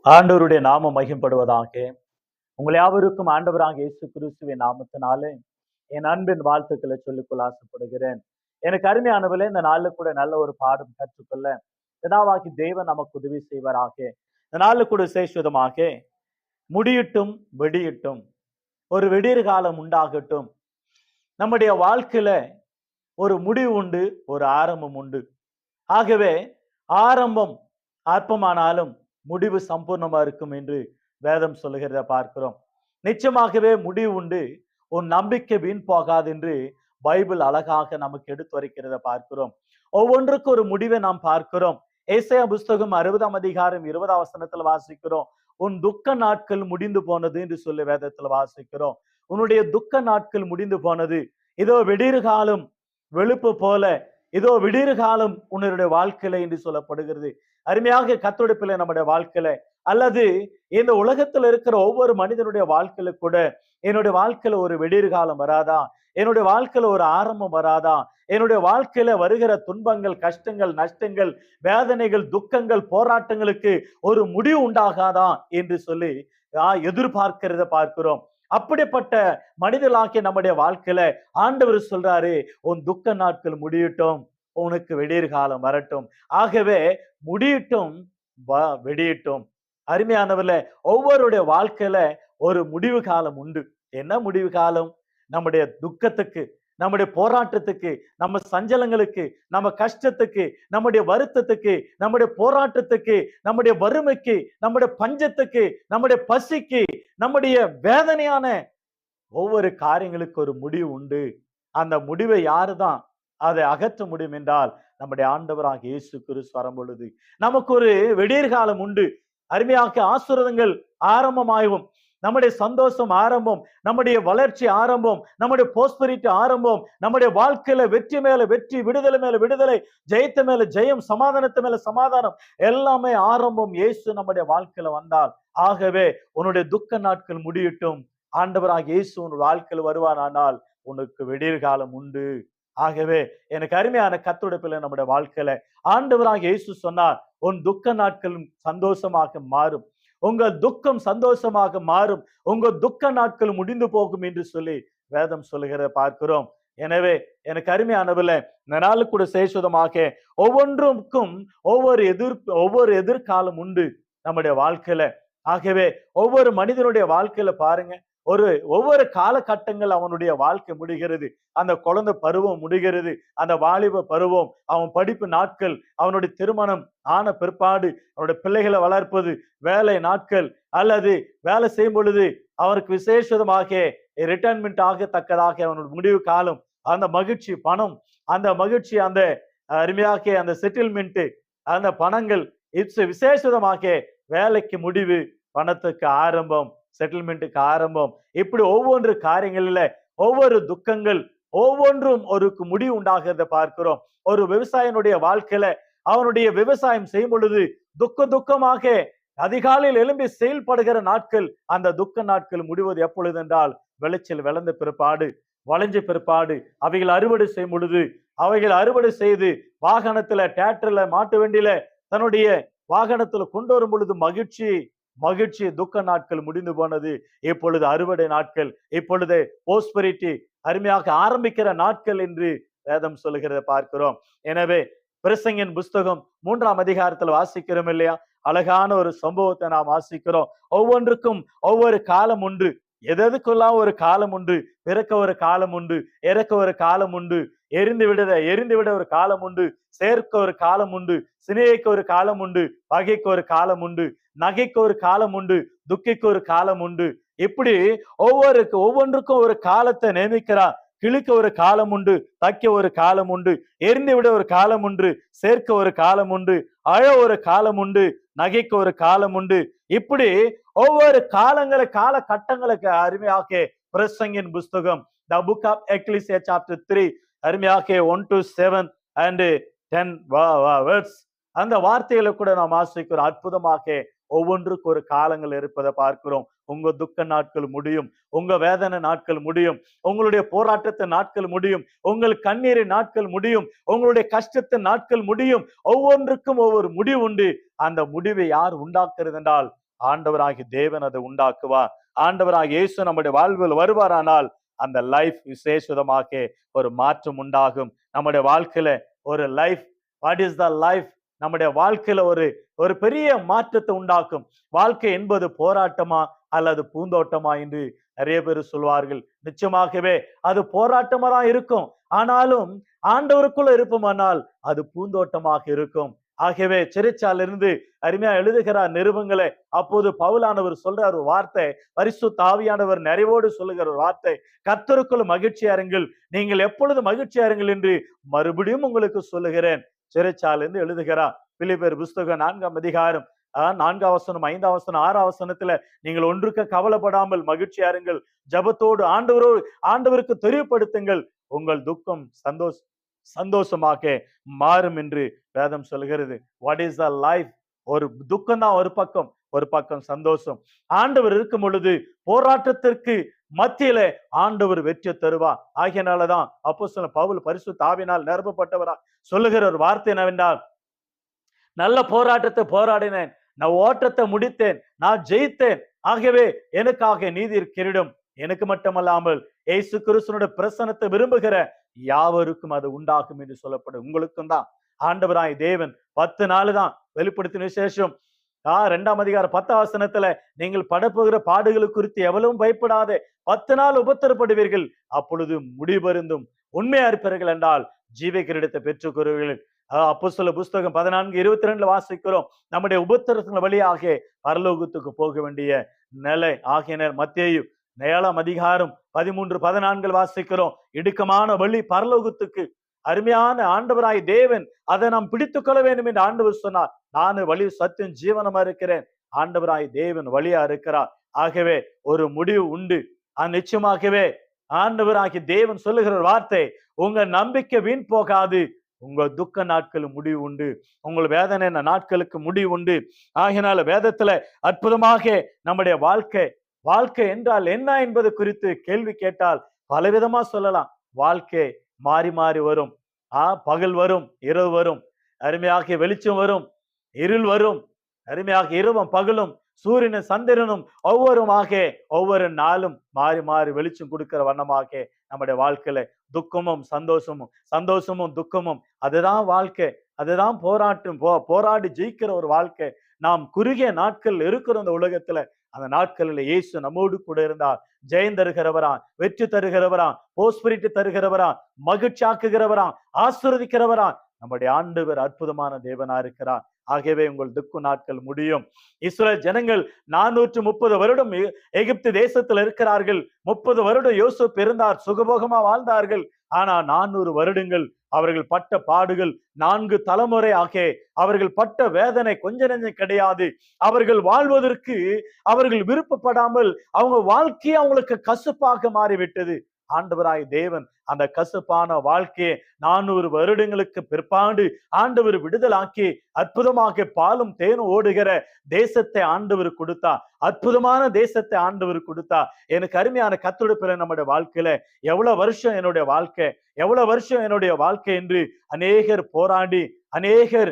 ஆண்டவருடைய நாமம் மகிம்படுவதாக. உங்கள் யாவருக்கும் ஆண்டவராக இயேசு கிறிஸ்துவின் நாமத்தினாலே என் அன்பின் வாழ்த்துக்களை சொல்லிக்கொள்ள ஆசைப்படுகிறேன். எனக்கு அருமையானவர்களே, இந்த நாள்ல கூட நல்ல ஒரு பாடம் கற்றுக்கொள்ள பிதாவாகி தேவன் நமக்கு உதவி செய்வாராக. இந்த நாள்ல கூட விசேஷமாக முடியட்டும் வெடியட்டும், ஒரு வெடிர் காலம் உண்டாகட்டும். நம்முடைய வாழ்க்கையில ஒரு முடிவு உண்டு, ஒரு ஆரம்பம் உண்டு. ஆகவே ஆரம்பம் அற்பமானாலும் முடிவு சம்பூர்ணமா இருக்கும் என்று வேதம் சொல்லுகிறத பார்க்கிறோம். நிச்சயமாகவே முடிவு உண்டு, உன் நம்பிக்கை வீண் போகாது என்று பைபிள் அழகாக நமக்கு எடுத்துரைக்கிறத பார்க்கிறோம். ஒவ்வொன்றுக்கு ஒரு முடிவை நாம் பார்க்கிறோம். ஏசாயா புஸ்தகம் 60ஆம் அதிகாரம் 20ஆம் வசனத்துல வாசிக்கிறோம், உன் துக்க நாட்கள் முடிந்து போனது என்று சொல்லி வேதத்துல வாசிக்கிறோம். உன்னுடைய துக்க நாட்கள் முடிந்து போனது, இதோ விடிறு காலம் வெளுப்பு போல, இதோ விடிறு காலம் உன்னுடைய வாழ்க்கையில என்று சொல்லப்படுகிறது. அருமையாக கர்த்தருடைய பிள்ளை, நம்முடைய வாழ்க்கையில அல்லது இந்த உலகத்துல இருக்கிற ஒவ்வொரு மனிதனுடைய வாழ்க்கையில கூட, என்னுடைய வாழ்க்கையில ஒரு விடிறு காலம் வராதா? என்னுடைய வாழ்க்கையில ஒரு ஆரம்பம் வராதா? என்னுடைய வாழ்க்கையில வருகிற துன்பங்கள், கஷ்டங்கள், நஷ்டங்கள், வேதனைகள், துக்கங்கள், போராட்டங்களுக்கு ஒரு முடிவு உண்டாகாதா என்று சொல்லி எதிர்பார்க்கிறத பார்க்கிறோம். அப்படிப்பட்ட மனிதர்களாகிய நம்முடைய வாழ்க்கையில ஆண்டவர் சொல்றாரு, உன் துக்க நாட்கள் முடியட்டும், உனக்கு வெடிர் காலம் வரட்டும். ஆகவே முடியட்டும், வெடியட்டும். அருமையானவர்களே, ஒவ்வொருடைய வாழ்க்கையில ஒரு முடிவு காலம் உண்டு. என்ன முடிவு காலம்? நம்முடைய துக்கத்துக்கு, நம்முடைய போராட்டத்துக்கு, நம்ம சஞ்சலங்களுக்கு, நம்ம கஷ்டத்துக்கு, நம்முடைய வருத்தத்துக்கு, நம்முடைய போராட்டத்துக்கு, நம்முடைய வறுமைக்கு, நம்முடைய பஞ்சத்துக்கு, நம்முடைய பசிக்கு, நம்முடைய வேதனையான ஒவ்வொரு காரியங்களுக்கு ஒரு முடிவு உண்டு. அந்த முடிவை யாருதான் அதை அகற்ற முடியும் என்றால் நம்முடைய ஆண்டவராக இயேசு கிறிஸ்து வரும் பொழுது நமக்கு ஒரு வெடியற்காலம் உண்டு. அருமையாக ஆசீர்வாதங்கள் ஆரம்பமாகும், நம்முடைய சந்தோஷம் ஆரம்பம், நம்முடைய வளர்ச்சி ஆரம்பம், நம்முடைய ப்ராஸ்பெரிட்டி ஆரம்பம், நம்முடைய வாழ்க்கையில வெற்றி மேல வெற்றி, விடுதலை மேல விடுதலை, ஜெயத்து மேல ஜெயம், சமாதானத்து மேல சமாதானம், எல்லாமே ஆரம்பம் இயேசு நம்முடைய வாழ்க்கையில வந்தால். ஆகவே உன்னுடைய துக்க நாட்கள் முடியட்டும், ஆண்டவராக இயேசு உன் வாழ்க்கையில் வருவானால் உனக்கு விடியற் காலம் உண்டு. ஆகவே எனக்கு அருமையான கர்த்தருடைய பிள்ளை, நம்முடைய வாழ்க்கையில ஆண்டவராக இயேசு சொன்னார், உன் துக்க நாட்களும் சந்தோஷமாக மாறும், உங்கள் துக்கம் சந்தோஷமாக மாறும், உங்க துக்க நாட்கள் முடிந்து போகும் என்று சொல்லி வேதம் சொல்லுகிறத பார்க்கிறோம். எனவே எனக்கு அருமையானவர்களே, இந்த நாள் கூட சேஷதமாக ஒவ்வொன்றுக்கும் ஒவ்வொரு எதிர்காலம் உண்டு நம்முடைய வாழ்க்கையில. ஆகவே ஒவ்வொரு மனிதனுடைய வாழ்க்கையில பாருங்க, ஒவ்வொரு காலகட்டங்கள் அவனுடைய வாழ்க்கை முடிகிறது. அந்த குழந்தை பருவம் முடிகிறது, அந்த வாலிப பருவம், அவன் படிப்பு நாட்கள், அவனுடைய திருமணம் ஆன பிற்பாடு அவனுடைய பிள்ளைகளை வளர்ப்பது, வேலை நாட்கள், அல்லது வேலை செய்யும் பொழுது அவருக்கு விசேஷமாக ரிட்டைர்மெண்ட் ஆகத்தக்கதாக அவனுடைய முடிவு காலம், அந்த மகிழ்ச்சி பணம், அந்த மகிழ்ச்சி, அந்த அருமையாக அந்த செட்டில்மெண்ட், அந்த பணங்கள், விசேஷமாக வேலைக்கு முடிவு, பணத்துக்கு ஆரம்பம், செட்டில்மெண்ட்டுக்கு ஆரம்பம், இப்படி ஒவ்வொன்று காரியங்களில ஒவ்வொரு துக்கங்கள் ஒவ்வொன்றும் ஒரு முடிவு உண்டாகிறத பார்க்கிறோம். ஒரு விவசாயினுடைய வாழ்க்கையில அவனுடைய விவசாயம் செய்யும் பொழுது துக்கமாக அதிகாலையில் எழும்பி செயல்படுகிற நாட்கள், அந்த துக்க நாட்கள் முடிவது எப்பொழுது என்றால் விளைச்சல் விளைந்த பிற்பாடு, வளைஞ்ச பிற்பாடு, அவைகள் அறுவடை செய்யும் பொழுது, அவைகள் அறுவடை செய்து வாகனத்துல, டிராக்டர்ல, மாட்டு வண்டியில தன்னுடைய வாகனத்துல கொண்டு வரும் பொழுது மகிழ்ச்சி துக்க நாட்கள் முடிந்து போனது, இப்பொழுது அறுவடை நாட்கள், இப்பொழுது ப்ராஸ்பெரிட்டி அருமையாக ஆரம்பிக்கிற நாட்கள் என்று வேதம் சொல்லுகிறத பார்க்கிறோம். எனவே பிரசங்கின் புஸ்தகம் 3ஆம் அதிகாரத்தில் வாசிக்கிறோம் இல்லையா? அழகான ஒரு சம்பவத்தை நாம் வாசிக்கிறோம். ஒவ்வொன்றுக்கும் ஒவ்வொரு காலம் உண்டு, எதற்கெல்லாம் ஒரு காலம் உண்டு. பிறக்க ஒரு காலம் உண்டு, இறக்க ஒரு காலம் உண்டு, எரிந்து விட ஒரு காலம் உண்டு, சேர்க்க ஒரு காலம் உண்டு, சிநேகிக்க ஒரு காலம் உண்டு, பகைக்கு ஒரு காலம் உண்டு, நகைக்கு ஒரு காலம் உண்டு, துக்கிக்கு ஒரு காலம் உண்டு. இப்படி ஒவ்வொன்றுக்கும் ஒரு காலத்தை நியமிக்கிறார். கிழிக்க ஒரு காலம் உண்டு, தைக்க ஒரு காலம் உண்டு, எரிந்து விட ஒரு காலம் உண்டு, சேர்க்க ஒரு காலம் உண்டு, அழ ஒரு காலம் உண்டு, நகைக்கு ஒரு காலம் உண்டு. இப்படி ஒவ்வொரு காலகட்டங்களுக்கு அருமையாக பிரசங்கின் புஸ்தகம், The Book of Ecclesia chapter 3, அருமையாக 1 to 7 and 10 words, அந்த வார்த்தைகளை கூட நாம் வாசிக்கிறோம். அற்புதமாக ஒவ்வொன்றுக்கு ஒரு காலங்கள் இருப்பதை பார்க்கிறோம். உங்க துக்க நாட்கள் முடியும், உங்க வேதனை நாட்கள் முடியும், உங்களுடைய போராட்டத்தின் நாட்கள் முடியும், உங்கள் கண்ணீரின் நாட்கள் முடியும், உங்களுடைய கஷ்டத்தின் நாட்கள் முடியும். ஒவ்வொன்றுக்கும் ஒவ்வொரு முடிவு உண்டு. அந்த முடிவை யார் உண்டாக்குறது என்றால் ஆண்டவராகி தேவன் அதை உண்டாக்குவார். ஆண்டவராகிய இயேசு நம்முடைய வாழ்வில் வருவாரானால் அந்த லைஃப் விசேஷமாக ஒரு மாற்றம் உண்டாகும். நம்முடைய வாழ்க்கையில ஒரு life, what is the life, நம்முடைய வாழ்க்கையில ஒரு பெரிய மாற்றத்தை உண்டாக்கும். வாழ்க்கை என்பது போராட்டமா அல்லது பூந்தோட்டமா என்று நிறைய பேர் சொல்வார்கள். நிச்சயமாகவே அது போராட்டமா தான் இருக்கும். ஆனாலும் ஆண்டவருக்குள்ள இருப்போமானால் அது பூந்தோட்டமாக இருக்கும். ஆகவே சிறைச்சாலிருந்து அருமையா எழுதுகிறார் நிருபங்களை. அப்போது பவுலானவர் சொல்ற ஒரு வார்த்தை, பரிசுத்த ஆவியானவர் நிறைவோடு சொல்லுகிற ஒரு வார்த்தை, கர்த்தருக்குள் மகிழ்ச்சியா இருங்கள், நீங்கள் எப்பொழுது மகிழ்ச்சியா இருங்கள் என்று மறுபடியும் உங்களுக்கு சொல்லுகிறேன். சிறைச்சாலிருந்து எழுதுகிறார். பிலிப்பியர் புஸ்தகம் 4ஆம் அதிகாரம் 4ஆம் வசனம், 5ஆம் வசனம், 6ஆம் வசனத்துல நீங்கள் ஒன்றுக்கு கவலைப்படாமல் மகிழ்ச்சியா இருங்கள், ஜபத்தோடு ஆண்டவருக்கு தெரியப்படுத்துங்கள், உங்கள் துக்கம் சந்தோஷமாக மாறும் என்று வேதம் சொல்கிறது. What is the life? ஒரு துக்கம் தான் ஒரு பக்கம் சந்தோஷம். ஆண்டவர் இருக்கும் பொழுது போராட்டத்திற்கு மத்தியில ஆண்டவர் வெற்றி தருவார். ஆகியனாலதான் அப்போஸ்தலன் பவுல் பரிசுத்த ஆவியினால் நிரப்பப்பட்டவரா சொல்லுகிற ஒரு வார்த்தை என்னவென்றால், நல்ல போராட்டத்தை போராடினேன், நான் ஓட்டத்தை முடித்தேன், நான் ஜெயித்தேன், ஆகவே எனக்காக நீதி கிரீடம் எனக்கு மட்டுமல்லாமல் இயேசு கிறிஸ்துவினுடைய பிரசன்னத்தை விரும்புகிற யாவருக்கும் அது உண்டாகும் என்று சொல்லப்படும். உங்களுக்கும் தான். ஆண்டவராய் தேவன் 10 நாள் தான் வெளிப்படுத்தின விசேஷம் 2ஆம் அதிகாரம் 10ஆம் வசனத்துல, நீங்கள் படப்போகிற பாடுகள் குறித்து எவ்வளவும் பயப்படாதே, 10 நாள் உபத்திரப்படுவீர்கள், அப்பொழுது முடிவருந்தும் உண்மையா இருப்பீர்கள் என்றால் ஜீவ கிரீடத்தை பெற்றுக் கொள்வீர்கள். அப்போஸ்தலர் புஸ்தகம் 14:22 வாசிக்கிறோம். நம்முடைய உபத்திரத்தின் வழியாக பரலோகத்துக்கு போக வேண்டிய நிலை. ஆகியனர் மத்தேயு 7ஆம் அதிகாரம் 13-14 வாசிக்கிறோம். இடுக்கமான வழி பரலோகத்துக்கு. அருமையான ஆண்டவராய் தேவன் அதை நாம் பிடித்துக் கொள்ள வேண்டும் என்று ஆண்டவர் சொன்னார். நான் வழி சத்தியம் ஜீவனமா இருக்கிறேன். ஆண்டவராய் தேவன் வழியா இருக்கிறார். ஆகவே ஒரு முடிவு உண்டு. நிச்சயமாகவே ஆண்டவராகி தேவன் சொல்லுகிற வார்த்தை, உங்க நம்பிக்கை வீண் போகாது, உங்க துக்க நாட்கள் முடிவு உண்டு, உங்கள் வேதனை நாட்களுக்கு முடிவு உண்டு. ஆகினால வேதத்துல அற்புதமாக நம்முடைய வாழ்க்கை என்றால் என்ன என்பது குறித்து கேள்வி கேட்டால் பலவிதமா சொல்லலாம். வாழ்க்கை மாறி மாறி வரும். பகல் வரும், இரவு வரும், அருமையாக வெளிச்சம் வரும், இருள் வரும், அருமையாக இரவும் பகலும், சூரியனும் சந்திரனும் ஒவ்வொரு நாளும் மாறி மாறி வெளிச்சம் கொடுக்கிற வண்ணமாக நம்முடைய வாழ்க்கையில துக்கமும் சந்தோஷமும் துக்கமும், அதுதான் வாழ்க்கை. அதுதான் போராடி ஜெயிக்கிற ஒரு வாழ்க்கை. நாம் குறுகிய நாட்கள் இருக்கிற இந்த உலகத்துல, அந்த நாட்களில் இயேசு நம்மோடு கூட இருந்தார். ஜெயம் தருகிறவரா, வெற்றி தருகிறவரா, போஸ்பிரிட்டி தருகிறவரா, மகிழ்ச்சியாக்குகிறவரா, ஆசீர்வதிக்கிறவரா நம்முடைய ஆண்டவர் அற்புதமான தேவனா இருக்கிறார். ஆகவே உங்கள் துக்கு நாட்கள் முடியும். இஸ்ரவேல் ஜனங்கள் 430 வருடம் எகிப்து தேசத்தில் இருக்கிறார்கள். 30 வருடம் யோசேப்பு இருந்தார், சுகபோகமா வாழ்ந்தார்கள். ஆனா 400 வருடங்கள் அவர்கள் பட்ட பாடுகள், 4 தலைமுறை அவர்கள் பட்ட வேதனை கொஞ்ச நெஞ்சம் கிடையாது. அவர்கள் வாழ்வதற்கு அவர்கள் விருப்பப்படாமல் அவங்க வாழ்க்கையை அவங்களுக்கு கசப்பாக மாறிவிட்டது. ஆண்டவராய் தேவன் அந்த கசப்பான வாழ்க்கையை 400 வருடங்களுக்கு பிற்பாடு ஆண்டவர் விடுதலாக்கி அற்புதமாக பாலும் தேனும் ஓடுகிற தேசத்தை ஆண்டவர் கொடுத்தா. அற்புதமான தேசத்தை ஆண்டவர் கொடுத்தா. எனக்கு அருமையான கர்த்தருடைய நம்முடைய வாழ்க்கையில எவ்வளவு வருஷம் என்னுடைய வாழ்க்கை என்று அநேகர் போராடி அநேகர்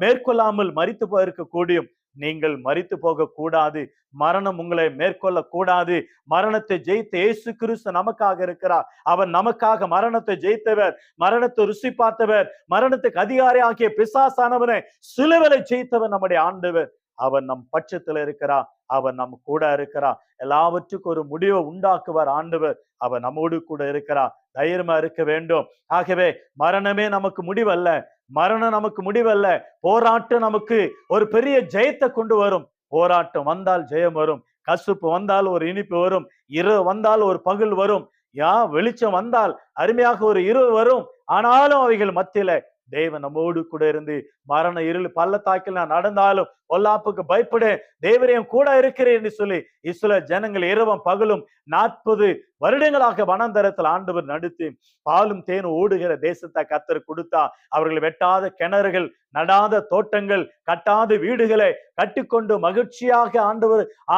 மேற்கொள்ளாமல் மரித்து போயிருக்க கூடியும். நீங்கள் மரித்து போக கூடாது. மரணம் உங்களை மேற்கொள்ள கூடாது. மரணத்தை ஜெயித்த இயேசு கிறிஸ்து நமக்காக இருக்கிறார். அவர் நமக்காக மரணத்தை ஜெயித்தவர், மரணத்தை ருசி பார்த்தவர், மரணத்துக்கு அதிகாரி ஆகிய பிசாசானவனை சிலுவையிலே ஜெயித்தவர் நம்முடைய ஆண்டவர். அவர் நம் பட்சத்துல இருக்கிறார். அவர் நம் கூட இருக்கிறார். எல்லாவற்றுக்கும் ஒரு முடிவை உண்டாக்குவார் ஆண்டவர். அவர் நம்மோடு கூட இருக்கிறார். தைரியமா இருக்க வேண்டும். ஆகவே மரணமே நமக்கு முடிவல்ல. மரணம் நமக்கு முடிவல்ல. போராட்டம் நமக்கு ஒரு பெரிய ஜெயத்தை கொண்டு வரும். போராட்டம் வந்தால் ஜெயம் வரும். கசுப்பு வந்தால் ஒரு இனிப்பு வரும். இரவு வந்தால் ஒரு பகல் வரும். வெளிச்சம் வந்தால் அருமையாக ஒரு இரவு வரும். ஆனாலும் அவைகள் மத்தியில தேவன் நம்மோடு கூட இருந்து, மரண இருள் பள்ளத்தாக்கில் நான் நடந்தாலும் பொல்லாப்புக்கு பயப்படு, தேவரையும் கூட இருக்கிறேன் என்று சொல்லி இஸ்ரவேல் ஜனங்கள் இரவும் பகலும் 40 வருடங்களாக வனாந்தரத்தில் ஆண்டவர் நடத்தி பாலும் தேனும் ஓடுகிற தேசத்தை கர்த்தர் கொடுத்தா. அவர்கள் வெட்டாத கிணறுகள், நடாத தோட்டங்கள், கட்டாத வீடுகளை கட்டிக்கொண்டு மகிழ்ச்சியாக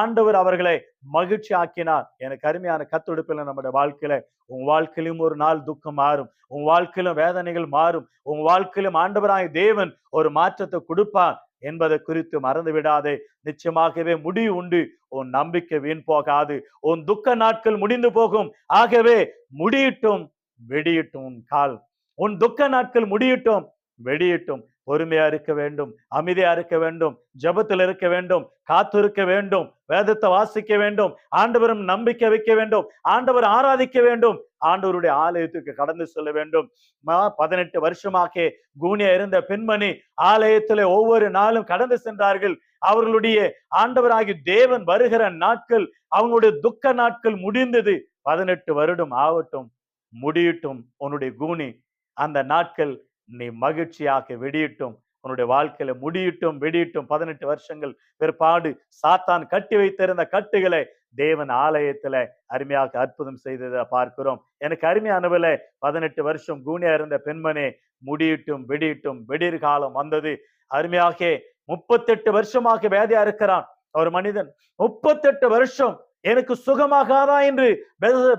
ஆண்டவர் அவர்களை மகிழ்ச்சி ஆக்கினார். எனக்கு அருமையான கர்த்தருடைய நம்முடைய வாழ்க்கையில, உன் வாழ்க்கையிலும் ஒரு நாள் துக்கம் மாறும். உன் வாழ்க்கையிலும் வேதனைகள் மாறும். உன் வாழ்க்கையிலும் ஆண்டவராய் தேவன் ஒரு மாற்றத்தை கொடுப்பார். என்பதை குறித்து மறந்து விடாதே. நிச்சயமாகவே முடிவு உண்டு. உன் நம்பிக்கை வீண் போகாது. உன் துக்க நாட்கள் முடிந்து போகும். ஆகவே முடியட்டும், வெடியட்டும் உன் கால். உன் துக்க நாட்கள் முடியட்டும், வெடியட்டும். பொறுமையா இருக்க வேண்டும், அமைதியா இருக்க வேண்டும், ஜெபத்தில் இருக்க வேண்டும், காத்திருக்க வேண்டும், வேதத்தை வாசிக்க வேண்டும், ஆண்டவரும் நம்பிக்கை வைக்க வேண்டும், ஆண்டவர் ஆராதிக்க வேண்டும், ஆண்டவருடைய ஆலயத்துக்கு கடந்து செல்ல வேண்டும். 18 வருஷமாக கூனியா இருந்த பெண்மணி ஆலயத்திலே ஒவ்வொரு நாளும் கடந்து சென்றார்கள். அவர்களுடைய ஆண்டவராகி தேவன் வருகிற நாட்கள், அவங்களுடைய துக்க நாட்கள் முடிந்தது. 18 வருடம் ஆகட்டும், முடியட்டும் உன்னுடைய கூனி. அந்த நாட்கள் நீ மகிழ்ச்சியாக வெடியட்டும். உன்னுடைய வாழ்க்கையில முடியட்டும், வெடியட்டும். 18 வருஷங்கள் பிற்பாடு சாத்தான் கட்டி வைத்திருந்த கட்டுகளை தேவன் ஆலயத்துல அருமையாக அற்புதம் செய்ததை பார்க்கிறோம். எனக்கு அருமையானவள, 18 வருஷம் கூனியா இருந்த பெண்மணி முடியட்டும், வெடியட்டும். வெடிர் காலம் வந்தது. அருமையாக 38 வருஷமாக வேதியா இருக்கிறான் ஒரு மனிதன். 38 வருஷம் எனக்கு சுகமாகாதா என்று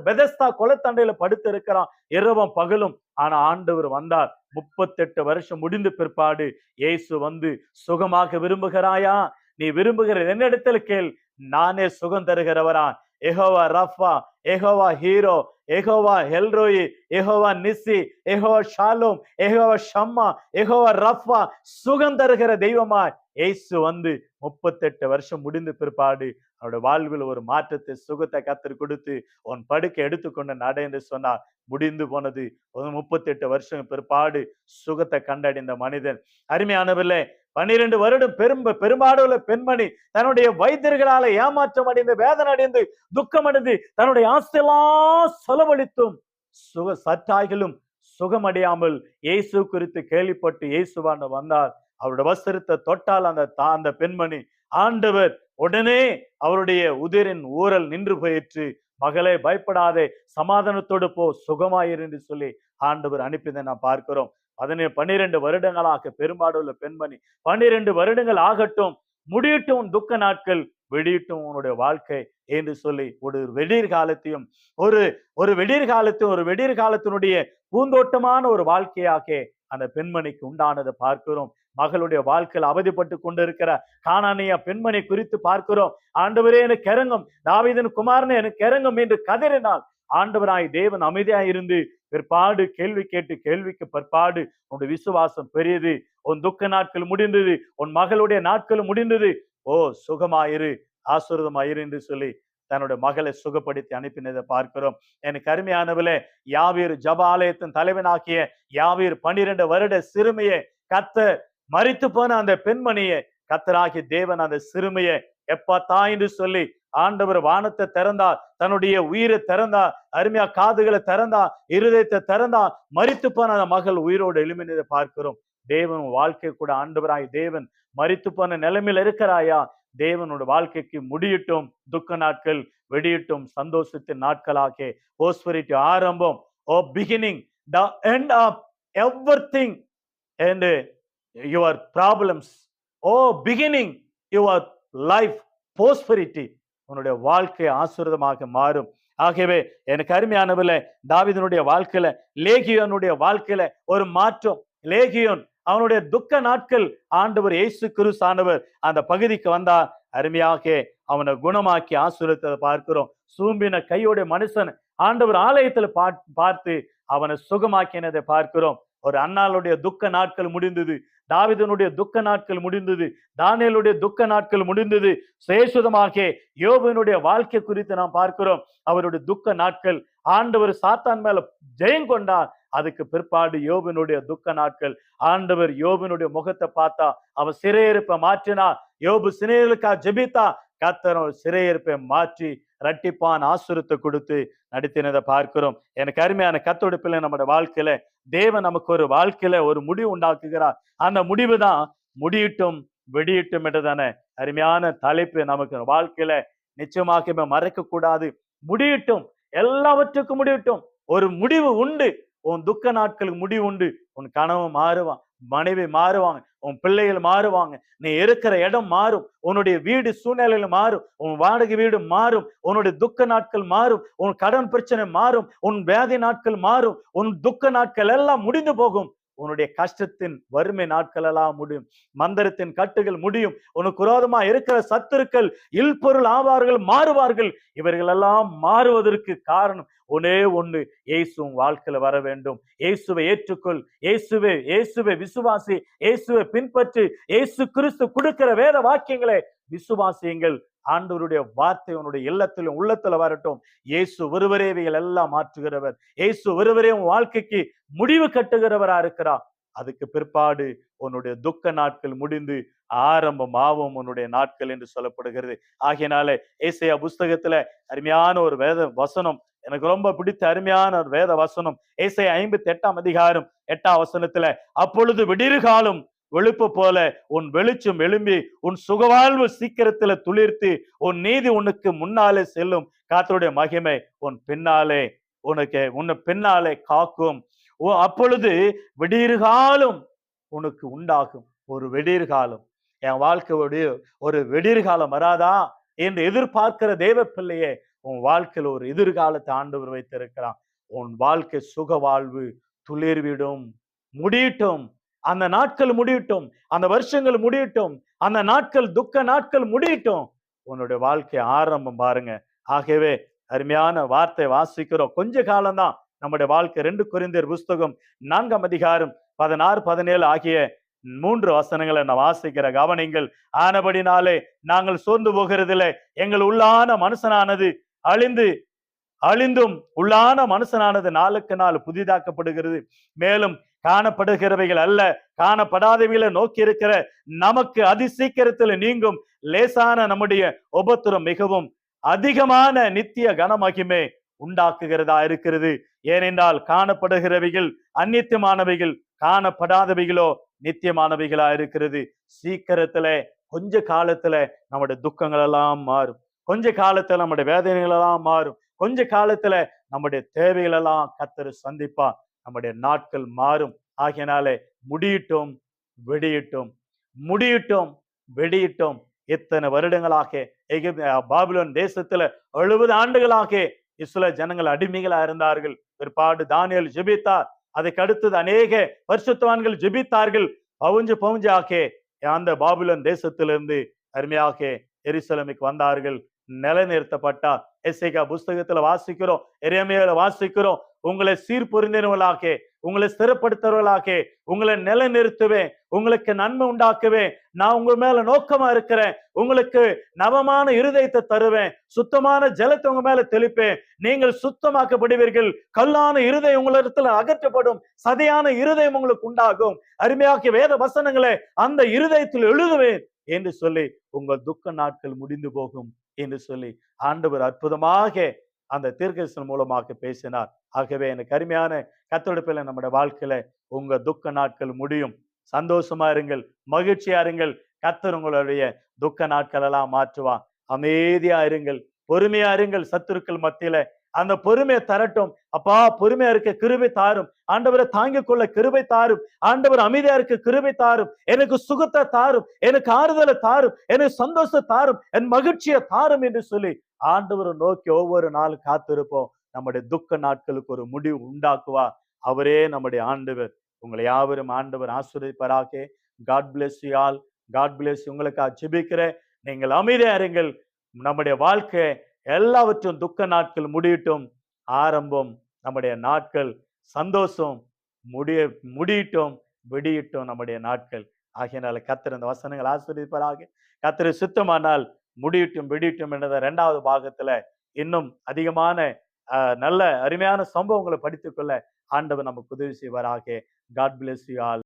பெதஸ்தா கொலைத்தண்டையில படுத்து இருக்கிறான் இரவும் பகலும். ஆனா ஆண்டவர் வந்தார். 38 வருஷம் முடிந்த பிற்பாடு இயேசு வந்து, சுகமாக விரும்புகிறாயா? நீ விரும்புகிற என்னிடத்துல கேள், நானே சுகம் தருகிறவரா. யெகோவா ரஃபா, யெகோவா ஹீரோ, Jehovah El Roi, Jehovah Nissi, Jehovah Shalom, Jehovah Shammah, Jehovah Rapha, சுகம் தருகிற தெய்வமா இயேசு வந்து 38 வருஷம் முடிந்த பிற்பாடு அவருடைய வாழ்வில் ஒரு மாற்றத்தை, சுகத்தை கத்தர் கொடுத்து, உன் படுக்கை எடுத்துக்கொண்டு நட என்று சொன்னார். முடிந்து போனது. 38 வருஷம் பிற்பாடு சுகத்தை கண்டடைந்த மனிதன். அருமையானவர்களே, 12 வருடம் பெரும்பாடுள்ள பெண்மணி தன்னுடைய வைத்தியர்களால ஏமாற்றம் அடைந்து, வேதனை அடைந்து, துக்கம் அடைந்து, தன்னுடைய ஆசையெல்லாம் செலவழித்தும் சற்றாகிலும் சுகமடையாமல் இயேசு குறித்து கேள்விப்பட்டு இயேசுவாண்ட வந்தார். அவருடைய வஸ்திரத்தை தொட்டால் அந்த பெண்மணி, ஆண்டவர் உடனே அவருடைய உதிரின் ஊரல் நின்று போயிற்று. மகளே பயப்படாதே, சமாதானத்தோடு போ, சுகமாயிரு என்று சொல்லி ஆண்டவர் அனுப்பியதை நாம் பார்க்கிறோம். 12 வருடங்களாக பெரும்பாடுள்ள பெண்மணி, 12 வருடங்கள் ஆகட்டும், முடியட்டும் துக்க நாட்கள், வெடியட்டும் உன்னுடைய வாழ்க்கை என்று சொல்லி ஒரு வெடிர் காலத்தையும் ஒரு வெடிர் காலத்தினுடைய பூந்தோட்டமான ஒரு வாழ்க்கையாக அந்த பெண்மணிக்கு உண்டானதை பார்க்கிறோம். மகளுடைய வாழ்க்கையில் அவதிப்பட்டு கொண்டிருக்கிற கானானிய பெண்மணி குறித்து பார்க்கிறோம். ஆண்டவரே எனக்கு இறங்கும், தாவீதின் குமாரனே எனக்கு இறங்கும் என்று கதறினாள். ஆண்டவராய் தேவன் அமைதியாய் இருந்து பிற்பாடு கேள்வி கேட்டு, கேள்விக்கு பிற்பாடு உன்னுடைய விசுவாசம் பெரியது, உன் துக்க நாட்கள் முடிந்தது, உன் மகளுடைய நாட்கள் முடிந்தது, ஓ சுகமாயிரு, ஆசீர்வாதமாயிரு என்று சொல்லி தன்னுடைய மகளை சுகப்படுத்தி அனுப்பினதை பார்க்கிறோம். எனக்கு அருமையானவளே, யாவீர் ஜப ஆலயத்தின் தலைவனாக்கிய யாவீர் 12 வருட சிறுமியை கர்த்தர் மரித்து போன அந்த பெண்மணியை கர்த்தராகிய தேவன் அந்த சிறுமியை எப்பத்தா என்று சொல்லி ஆண்டவர் வானத்தை திறந்தார், தன்னுடைய உயிரை திறந்தார், அருமையா காதுகளை திறந்தார், இருதயத்தை திறந்தார். மரித்து போன அந்த மகள் உயிரோடு எழுப்பினதை பார்க்கிறோம். தேவன் வாழ்க்கை கூட ஆண்டவராய் தேவன் மரித்து போன நிலைமையில் இருக்கிறாயா? தேவனோட வாழ்க்கைக்கு முடியட்டும் துக்க நாட்கள், வெடியட்டும் சந்தோஷத்தின் நாட்களாக. prosperity ஆரம்பம், ஓ beginning, the end of everything and your problems, O beginning your life prosperity, உன்னுடைய வாழ்க்கை ஆசீர்வாதமாக மாறும். ஆகவே எனக்கு அருமையானவர்களே, தாவீதினுடைய வாழ்க்கையில, லேகியோனுடைய வாழ்க்கையில ஒரு மாற்றம். லேகியோன் அவனுடைய துக்க நாட்கள் ஆண்டவர் இயேசு கிறிஸ்து அந்த பகுதிக்கு வந்தார். அருமையாக அவனை குணமாக்கி ஆசீர்வதித்ததை பார்க்கிறோம். சூம்பின கையோட மனுஷன் ஆண்டவர் ஆலயத்துல பார்த்து அவனை சுகமாக்கினதை பார்க்கிறோம். ஒரு அன்னாளுடைய துக்க நாட்கள் முடிந்தது, தாவீதினுடைய துக்க நாட்கள் முடிந்தது, தானியேலுடைய துக்க நாட்கள் முடிந்தது. சேசுதமாக யோபுவினுடைய வாழ்க்கை குறித்து நாம் பார்க்கிறோம். அவருடைய துக்க நாட்கள், ஆண்டவர் சாத்தான் மேல ஜெயம் கொண்டார். அதுக்கு பிற்பாடு யோபுவினுடைய துக்க நாட்கள், ஆண்டவர் யோபுவினுடைய முகத்தை பார்த்தா, அவன் சிறையிருப்பை மாற்றினார். யோபு சிறையிருக்கா ஜெபித்தா, கர்த்தர் சிறையிருப்பை மாற்றி இரட்டிப்பான் ஆசீர்வாதத்தை கொடுத்து நடத்தினதை பார்க்கிறோம். எனக்கு அருமையான கர்த்தருடைய பிள்ளை, நம்முடைய வாழ்க்கையில தேவன் நமக்கு ஒரு வாழ்க்கையில ஒரு முடிவு உண்டாக்குகிறார். அந்த முடிவு தான் முடியட்டும் வெடியட்டும் என்றதான அருமையான தலைப்பு. நமக்கு வாழ்க்கையில நிச்சயமாக மறைக்க கூடாது. முடியட்டும், எல்லாவற்றுக்கும் முடியட்டும். ஒரு முடிவு உண்டு. உன் துக்க நாட்களுக்கு முடிவு உண்டு. உன் கணவன் மாறுவான், மனைவி மாறுவாங்க, உன் பிள்ளைகள் மாறுவாங்க, நீ இருக்கிற இடம் மாறும், உன்னுடைய வீடு சூழ்நிலைகள் மாறும், உன் வாடகை வீடு மாறும், உன்னுடைய துக்க நாட்கள் மாறும், உன் கடன் பிரச்சனை மாறும், உன் வியாதி நாட்கள் மாறும், உன் துக்க நாட்கள் எல்லாம் முடிந்து போகும். உன்னுடைய கஷ்டத்தின் வறுமை நாட்கள் எல்லாம் முடியும். மந்திரத்தின் கட்டுகள் முடியும். உனக்கு விரோதமா இருக்கிற சத்துருக்கள் இல்பொருள் ஆவார்கள், மாறுவார்கள். இவர்கள் எல்லாம் மாறுவதற்கு காரணம் ஒன்னே ஒண்ணு, இயேசுவின் வாழ்க்கையில வர வேண்டும். இயேசுவை ஏற்றுக்கொள், இயேசுவை விசுவாசி, இயேசுவை பின்பற்றி, இயேசு கிறிஸ்து கொடுக்கிற வேத வாக்கியங்களை விசுவாசியுங்கள். ஆண்டவருடைய வார்த்தை உன்னுடைய இல்லத்திலும் உள்ளத்துல வரட்டும். இயேசு ஒருவரே இவைகள் எல்லாம் மாற்றுகிறவர். இயேசு ஒருவரே உன் வாழ்க்கைக்கு முடிவு கட்டுகிறவரா இருக்கிறார். அதுக்கு பிற்பாடு உன்னுடைய துக்க நாட்கள் முடிந்து ஆரம்பம் ஆகும் உன்னுடைய நாட்கள் என்று சொல்லப்படுகிறது. ஆகையினால ஏசாயா புஸ்தகத்துல அருமையான ஒரு வேத வசனம், எனக்கு ரொம்ப பிடித்த அருமையான ஒரு வேத வசனம், ஏசாயா 58 அதிகாரம் 8 வசனத்துல, அப்பொழுது விடிறுகாலம் வெளுப்பு போல உன் வெளிச்சம் எழும்பி உன் சுகவாழ்வு சீக்கிரத்துல துளிர்த்து உன் நீதி உனக்கு முன்னாலே செல்லும். கர்த்தருடைய மகிமை உன் பின்னாலே உன்னை பின்னாலே காக்கும். அப்பொழுது விடிறுகாலம் உனக்கு உண்டாகும். ஒரு விடிறுகாலம், என் வாழ்க்கையோடைய ஒரு விடிறுகாலம் வராதா என்று எதிர்பார்க்கிற தேவ பிள்ளையே, உன் வாழ்க்கையில் ஒரு எதிர்காலத்தை ஆண்டவர் வைத்திருக்கிறான். உன் வாழ்க்கை சுக வாழ்வு துளிர்விடும், முடியட்டும். அந்த நாட்கள் முடியட்டும், அந்த வருஷங்கள் முடியட்டும், அந்த நாட்கள் துக்க நாட்கள் முடியட்டும். உன்னுடைய வாழ்க்கை ஆரம்பம் பாருங்க. ஆகவே அருமையான வார்த்தை வாசிக்கிறோம். கொஞ்ச காலம்தான் நம்முடைய வாழ்க்கை. 2 கொரிந்தியர் புஸ்தகம் 4 அதிகாரம் 16, 17 ஆகிய 3 வசனங்களை நான் வாசிக்கிற கவனிங்கள். ஆனபடினாலே நாங்கள் சோர்ந்து போகிறதில்லை. எங்கள் உள்ளான மனுஷனானது அழிந்தும் உள்ளான மனுஷனானது நாளுக்கு நாள் புதிதாக்கப்படுகிறது. மேலும் காணப்படுகிறவைகள் அல்ல, காணப்படாதவைகளை நோக்கி இருக்கிற நமக்கு அதிசீக்கிரத்தில் நீங்கும் லேசான நம்முடைய உபத்திரம் மிகவும் அதிகமான நித்திய கனமகிமை உண்டாக்குகிறதா இருக்கிறது. ஏனென்றால் காணப்படுகிறவைகள் அந்நித்தியமானவைகள், காணப்படாதவைகளோ நித்தியமானவைகளா இருக்கிறது. சீக்கிரத்துல கொஞ்ச காலத்துல நம்முடைய துக்கங்கள் எல்லாம் மாறும். கொஞ்ச காலத்துல நம்முடைய வேதனைகள் எல்லாம் மாறும். கொஞ்ச காலத்துல நம்முடைய தேவைகள் எல்லாம் கர்த்தர் சந்திப்பா. நம்முடைய நாட்கள் மாறும். ஆகையினாலே முடியட்டும், வெடியட்டும், முடியட்டும், வெடியட்டும். எத்தனை வருடங்களாக பாபிலோன் தேசத்துல 70 ஆண்டுகளாக இஸ்ரவேல் ஜனங்கள் அடிமைகளா இருந்தார்கள். பிற்பாடு தானியேல் ஜெபித்தார். அதுக்கு அடுத்தது அநேக பரிசுத்தவான்கள் ஜெபித்தார்கள். பவுஞ்சாக அந்த பாபிலோன் தேசத்திலிருந்து அருமையாக எருசலேமுக்கு வந்தார்கள், நிலைநிறுத்தப்பட்டார். எசேக்கியா புஸ்தகத்துல வாசிக்கிறோம், எரேமியால வாசிக்கிறோம், உங்களை சீர்பொருந்தினவர்களாக, உங்களை ஸ்திரப்படுத்துறவர்களாக உங்களை நிலைநிறுத்துவேன், உங்களுக்கு நன்மை உண்டாக்குவேன், நான் உங்க மேல நோக்கமா இருக்கிறேன், உங்களுக்கு நவமான இருதயத்தை தருவேன், சுத்தமான ஜலத்தை உங்க மேல தெளிப்பேன், நீங்கள் சுத்தமாக்கப்படுவீர்கள், கல்லான இருதயம் உங்களிடத்துல அகற்றப்படும், சதையான இருதயம் உங்களுக்கு உண்டாகும், அருமையாக்கிய வேத வசனங்களை அந்த இருதயத்தில் எழுதுவேன் என்று சொல்லி உங்கள் துக்க நாட்கள் முடிந்து போகும் என்று சொல்லி ஆண்டவர் அற்புதமாக அந்த தீர்க்கதரிசனம் மூலமாக பேசினார். ஆகவே எனக்கு அருமையான கர்த்தருடைய பிள்ளை, நம்முடைய வாழ்க்கையில உங்க துக்க நாட்கள் முடியும். சந்தோஷமா இருங்கள், மகிழ்ச்சியா இருங்கள். கர்த்தர் உங்களுடைய துக்க நாட்கள் எல்லாம் மாற்றுவான். அமைதியா இருங்கள், பொறுமையா இருங்கள். சத்துருக்கள் மத்தியில அந்த பொறுமையை தரட்டும். அப்பா, பொறுமையா இருக்க கிருபை தாரும் ஆண்டவரை, தாங்கிக் கொள்ள கிருபை தாரும் ஆண்டவர், அமைதியா இருக்க கிருபை தாரும், எனக்கு சுகத்தை தாரும், எனக்கு ஆறுதலை தாரும், எனக்கு சந்தோஷத்தை தாரும், என் மகிழ்ச்சியை தாரும் என்று சொல்லி ஆண்டவரை நோக்கி ஒவ்வொரு நாளும் காத்திருப்போம். நம்முடைய துக்க நாட்களுக்கு ஒரு முடிவு உண்டாக்குவா அவரே நம்முடைய ஆண்டவர். உங்களை யாவரும் ஆண்டவர் ஆசீர்வதிப்பாராக. God bless you all. God bless you. உங்களுக்காக ஜெபிக்கிறேன். நீங்கள் அமைதியா இருங்கள். நம்முடைய வாழ்க்கை எல்லாவற்றும் துக்க நாட்கள் முடியட்டும். ஆரம்பம் நம்முடைய நாட்கள் சந்தோஷம் முடியட்டும், வெடியட்டும் நம்முடைய நாட்கள். ஆகையினால கர்த்தர் இந்த வசனங்கள் ஆசீர்வதிப்பாராக. கர்த்தர் சுத்தமானால் முடியட்டும், வெடியட்டும் என்ற 2வது பாகத்துல இன்னும் அதிகமான நல்ல அருமையான சம்பவங்களை படித்துக்கொள்ள ஆண்டவர் நமக்கு உதவி செய்வாராக. God bless you all.